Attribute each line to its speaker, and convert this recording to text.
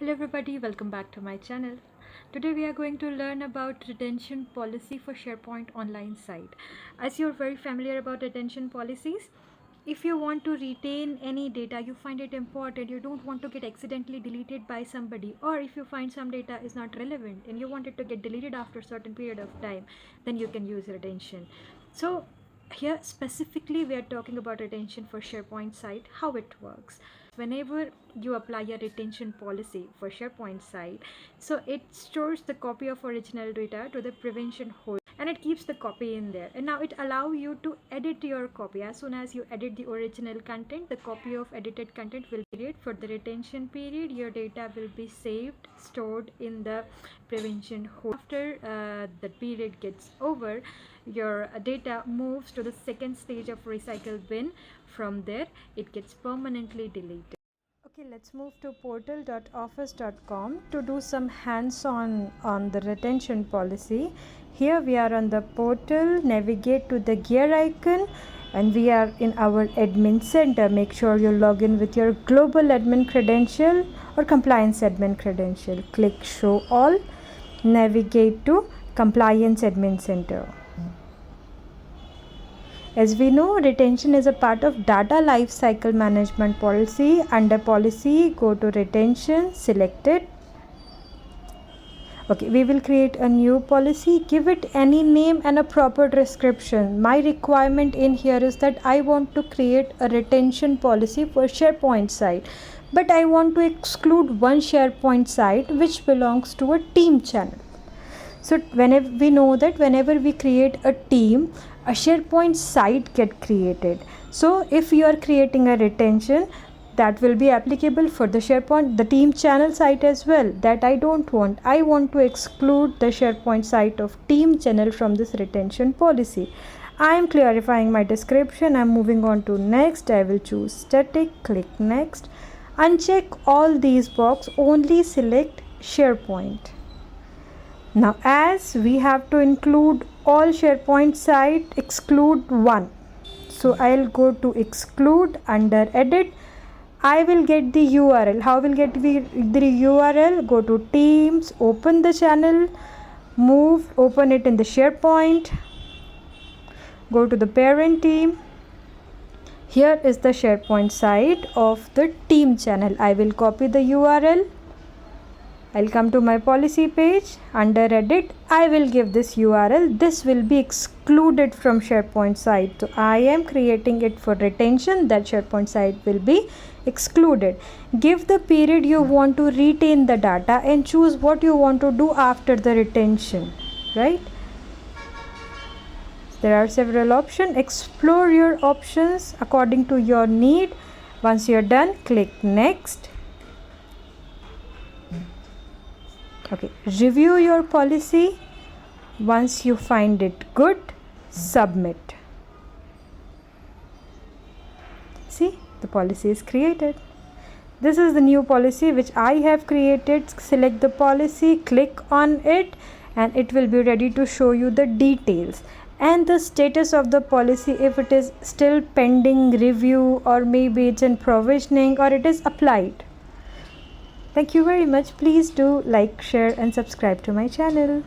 Speaker 1: Hello everybody, welcome back to my channel. Today we are going to learn about retention policy for SharePoint Online site. As you're very familiar about retention policies, if you want to retain any data, you find it important, you don't want to get accidentally deleted by somebody, or if you find some data is not relevant and you want it to get deleted after a certain period of time, then you can use retention. So here specifically we are talking about retention for SharePoint site, how it works. Whenever you apply a retention policy for SharePoint site, so it stores the copy of original data to the prevention hold and it keeps the copy in there, and now it allow you to edit your copy. As soon as you edit the original content, the copy of edited content will be created. For the retention period, your data will be saved, stored in the prevention hold. After the period gets over, your data moves to the second stage of recycle bin. From there it gets permanently deleted. Okay, let's move to portal.office.com to do some hands-on on the retention policy. Here we are on the portal, navigate to the gear icon and we are in our admin center. Make sure you log in with your global admin credential or compliance admin credential. Click show all, navigate to compliance admin center. As we know, retention is a part of data lifecycle management policy. Under policy, go to retention, select it. Okay, we will create a new policy, give it any name and a proper description. My requirement in here is that I want to create a retention policy for SharePoint site, but I want to exclude one SharePoint site which belongs to a team channel. So whenever we know that whenever we create a team, a SharePoint site get created. So if you are creating a retention, that will be applicable for the SharePoint, the team channel site as well. That I don't want. I want to exclude the SharePoint site of team channel from this retention policy. I am clarifying my description. I am moving on to next. I will choose static, click next. Uncheck all these boxes, only select SharePoint. Now as we have to include all SharePoint site, exclude one. So I'll go to exclude, under edit. I will get the URL. How will get the URL? Go to Teams, open the channel, open it in the SharePoint. Go to the parent team. Here is the SharePoint site of the team channel. I will copy the URL. I'll come to my policy page. Under edit, I will give this URL. This will be excluded from SharePoint site. So I am creating it for retention. That SharePoint site will be excluded. Give the period you want to retain the data and choose what you want to do after the retention, right? There are several options. Explore your options according to your need. Once you're done, click next. Okay, review your policy. Once you find it good, submit. See, the policy is created. This is the new policy which I have created. Select the policy, click on it, and it will be ready to show you the details and the status of the policy, if it is still pending review or maybe it's in provisioning or it is applied. Thank you very much. Please do like, share and subscribe to my channel.